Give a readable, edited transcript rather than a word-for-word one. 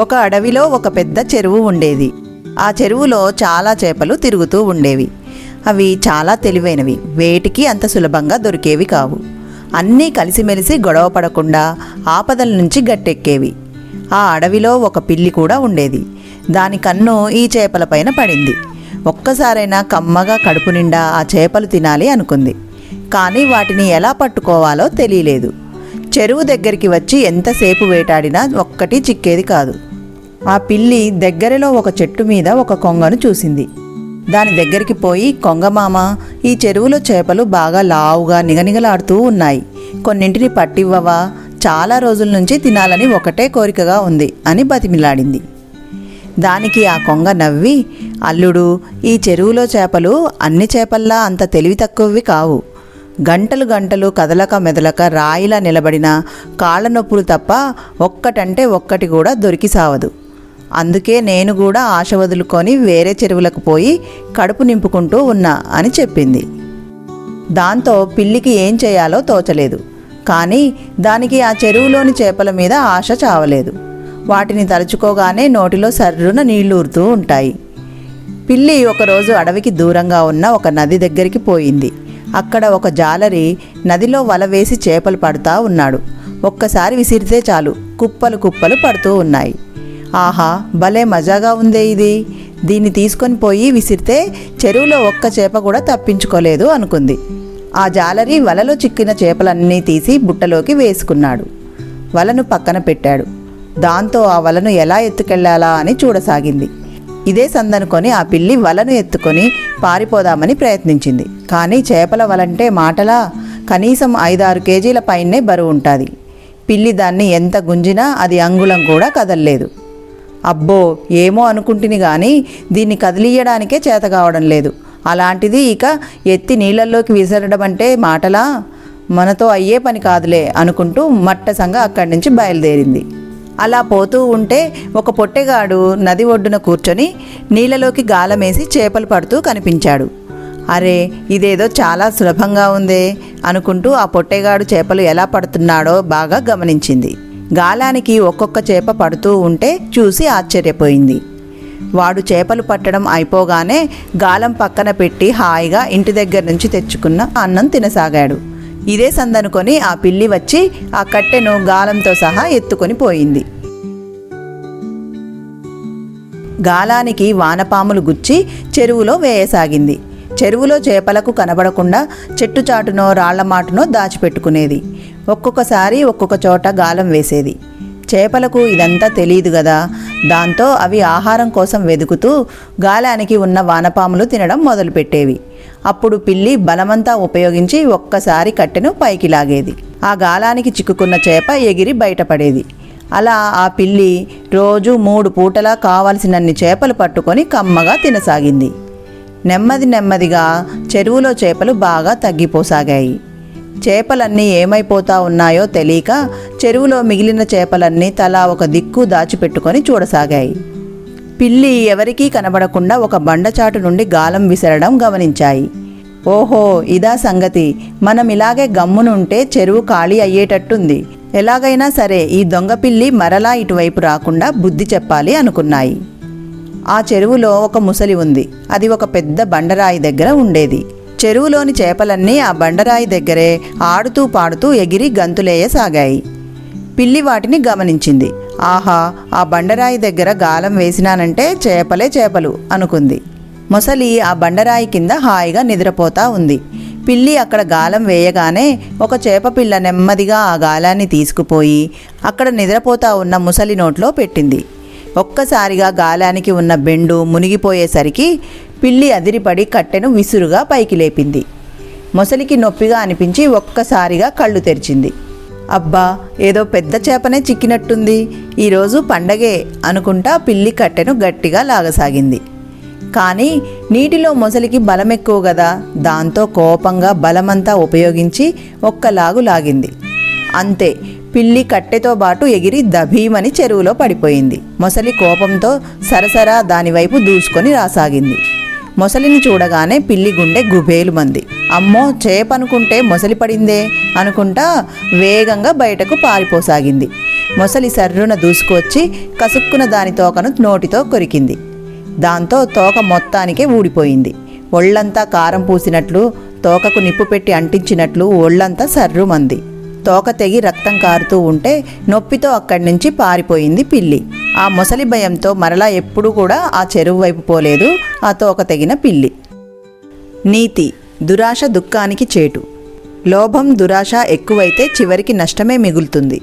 ఒక అడవిలో ఒక పెద్ద చెరువు ఉండేది. ఆ చెరువులో చాలా చేపలు తిరుగుతూ ఉండేవి. అవి చాలా తెలివైనవి, వేటికి అంత సులభంగా దొరికేవి కావు. అన్నీ కలిసిమెలిసి గొడవ పడకుండా ఆపదల నుంచి గట్టెక్కేవి. ఆ అడవిలో ఒక పిల్లి కూడా ఉండేది. దాని కన్ను ఈ చేపలపైన పడింది. ఒక్కసారైనా కమ్మగా కడుపు నిండా ఆ చేపలు తినాలి అనుకుంది. కానీ వాటిని ఎలా పట్టుకోవాలో తెలియలేదు. చెరువు దగ్గరికి వచ్చి ఎంతసేపు వేటాడినా ఒక్కటి చిక్కేది కాదు. ఆ పిల్లి దగ్గరలో ఒక చెట్టు మీద ఒక కొంగను చూసింది. దాని దగ్గరికి పోయి, కొంగమామ, ఈ చెరువులో చేపలు బాగా లావుగా నిగనిగలాడుతూ ఉన్నాయి, కొన్నింటిని పట్టివ్వవా? చాలా రోజుల నుంచి తినాలని ఒకటే కోరికగా ఉంది అని బతిమిలాడింది. దానికి ఆ కొంగ నవ్వి, అల్లుడు, ఈ చెరువులో చేపలు అన్ని చేపల్లా అంత తెలివి తక్కువవి కావు. గంటలు గంటలు కదలక మెదలక రాయిలా నిలబడిన కాళ్ళ నొప్పులు తప్ప ఒక్కటంటే ఒక్కటి కూడా దొరికి సావదు. అందుకే నేను కూడా ఆశ వదులుకొని వేరే చెరువులకు పోయి కడుపు నింపుకుంటూ ఉన్నా అని చెప్పింది. దాంతో పిల్లికి ఏం చేయాలో తోచలేదు. కానీ దానికి ఆ చెరువులోని చేపల మీద ఆశ చావలేదు. వాటిని తలుచుకోగానే నోటిలో సర్రున నీళ్లూరుతూ ఉంటాయి. పిల్లి ఒకరోజు అడవికి దూరంగా ఉన్న ఒక నది దగ్గరికి పోయింది. అక్కడ ఒక జాలరి నదిలో వల వేసి చేపలు పడుతూ ఉన్నాడు. ఒక్కసారి విసిరితే చాలు కుప్పలు కుప్పలు పడుతూ ఉన్నాయి. ఆహా, భలే మజాగా ఉందే ఇది. దీన్ని తీసుకొని పోయి విసిరితే చెరువులో ఒక్క చేప కూడా తప్పించుకోలేదు అనుకుంది. ఆ జాలరి వలలో చిక్కిన చేపలన్నీ తీసి బుట్టలోకి వేసుకున్నాడు. వలను పక్కన పెట్టాడు. దాంతో ఆ వలను ఎలా ఎత్తుకెళ్లాలా అని చూడసాగింది. ఇదే సందనుకొని ఆ పిల్లి వలను ఎత్తుకొని పారిపోదామని ప్రయత్నించింది. కానీ చేపల వలంటే మాటలా, కనీసం 5-6 కేజీల పైనే బరువు ఉంటుంది. పిల్లి దాన్ని ఎంత గుంజినా అది అంగుళం కూడా కదల్లేదు. అబ్బో, ఏమో అనుకుంటుని కానీ దీన్ని కదిలియడానికే చేత కావడం లేదు. అలాంటిది ఇక ఎత్తి నీళ్ళల్లోకి విసరడం అంటే మాటలా, మనతో అయ్యే పని కాదులే అనుకుంటూ మట్టసంగా అక్కడి నుంచి బయలుదేరింది. అలా పోతూ ఉంటే ఒక పొట్టెగాడు నది ఒడ్డున కూర్చొని నీళ్ళలోకి గాలమేసి చేపలు పడుతూ కనిపించాడు. అరే, ఇదేదో చాలా సులభంగా ఉందే అనుకుంటూ ఆ పొట్టెగాడు చేపలు ఎలా పడుతున్నాడో బాగా గమనించింది. గాలానికి ఒక్కొక్క చేప పడుతూ ఉంటే చూసి ఆశ్చర్యపోయింది. వాడు చేపలు పట్టడం అయిపోగానే గాలం పక్కన పెట్టి హాయిగా ఇంటి దగ్గర నుంచి తెచ్చుకున్న అన్నం తినసాగాడు. ఇదే సందనుకొని ఆ పిల్లి వచ్చి ఆ కట్టెను గాలంతో సహా ఎత్తుకొని పోయింది. గాలానికి వానపాములు గుచ్చి చెరువులో వేయసాగింది. చెరువులో చేపలకు కనబడకుండా చెట్టుచాటునో రాళ్లమాటునో దాచిపెట్టుకునేది. ఒక్కొక్కసారి ఒక్కొక్క చోట గాలం వేసేది. చేపలకు ఇదంతా తెలియదు కదా. దాంతో అవి ఆహారం కోసం వెతుకుతూ గాలానికి ఉన్న వానపాములు తినడం మొదలుపెట్టేవి. అప్పుడు పిల్లి బలమంతా ఉపయోగించి ఒక్కసారి కట్టెను పైకి లాగేది. ఆ గాలానికి చిక్కుకున్న చేప ఎగిరి బయటపడేది. అలా ఆ పిల్లి రోజు 3 పూటలా కావలసినన్ని చేపలు పట్టుకొని కమ్మగా తినసాగింది. నెమ్మది నెమ్మదిగా చెరువులో చేపలు బాగా తగ్గిపోసాగాయి. చేపలన్నీ ఏమైపోతా ఉన్నాయో తెలియక చెరువులో మిగిలిన చేపలన్నీ తలా ఒక దిక్కు దాచిపెట్టుకొని చూడసాగాయి. పిల్లి ఎవరికీ కనబడకుండా ఒక బండచాటు నుండి గాలం విసరడం గమనించాయి. ఓహో, ఇదా సంగతి. మనం ఇలాగే గమ్మునుంటే చెరువు ఖాళీ అయ్యేటట్టుంది. ఎలాగైనా సరే ఈ దొంగ పిల్లి మరలా ఇటువైపు రాకుండా బుద్ధి చెప్పాలి అనుకున్నాయి. ఆ చెరువులో ఒక ముసలి ఉంది. అది ఒక పెద్ద బండరాయి దగ్గర ఉండేది. చెరువులోని చేపలన్నీ ఆ బండరాయి దగ్గరే ఆడుతూ పాడుతూ ఎగిరి గంతులేయసాగాయి. పిల్లి వాటిని గమనించింది. ఆహా, ఆ బండరాయి దగ్గర గాలం వేసినానంటే చేపలే చేపలు అనుకుంది. మొసలి ఆ బండరాయి కింద హాయిగా నిద్రపోతా ఉంది. పిల్లి అక్కడ గాలం వేయగానే ఒక చేప పిల్ల నెమ్మదిగా ఆ గాలాన్ని తీసుకుపోయి అక్కడ నిద్రపోతా ఉన్న ముసలి నోట్లో పెట్టింది. ఒక్కసారిగా గాలానికి ఉన్న బెండు మునిగిపోయేసరికి పిల్లి అదిరిపడి కట్టెను విసురుగా పైకి లేపింది. మొసలికి నొప్పిగా అనిపించి ఒక్కసారిగా కళ్ళు తెరిచింది. అబ్బా, ఏదో పెద్ద చేపనే చిక్కినట్టుంది, ఈరోజు పండగే అనుకుంటా పిల్లి కట్టెను గట్టిగా లాగసాగింది. కానీ నీటిలో మొసలికి బలం ఎక్కువ కదా. దాంతో కోపంగా బలమంతా ఉపయోగించి ఒక్కలాగు లాగింది. అంతే, పిల్లి కట్టెతో బాటు ఎగిరి దభీమని చెరువులో పడిపోయింది. మొసలి కోపంతో సరసరా దానివైపు దూసుకొని రాసాగింది. మొసలిని చూడగానే పిల్లి గుండె గుబేలుమంది. అమ్మో, చేపనుకుంటే మొసలి పడిందే అనుకుంటా వేగంగా బయటకు పారిపోసాగింది. మొసలి సర్రున దూసుకొచ్చి కసుక్కున దాని తోకను నోటితో కొరికింది. దాంతో తోక మొత్తానికే ఊడిపోయింది. ఒళ్ళంతా కారం పూసినట్లు, తోకకు నిప్పు పెట్టి అంటించినట్లు ఒళ్ళంతా సర్రుమంది. తోక తెగి రక్తం కారుతూ ఉంటే నొప్పితో అక్కడి నుంచి పారిపోయింది పిల్లి. ఆ మొసలి భయంతో మరలా ఎప్పుడూ కూడా ఆ చెరువు వైపు పోలేదు ఆ తోక తెగిన పిల్లి. నీతి: దురాశ దుఃఖానికి చేటు. లోభం దురాశ ఎక్కువైతే చివరికి నష్టమే మిగులుతుంది.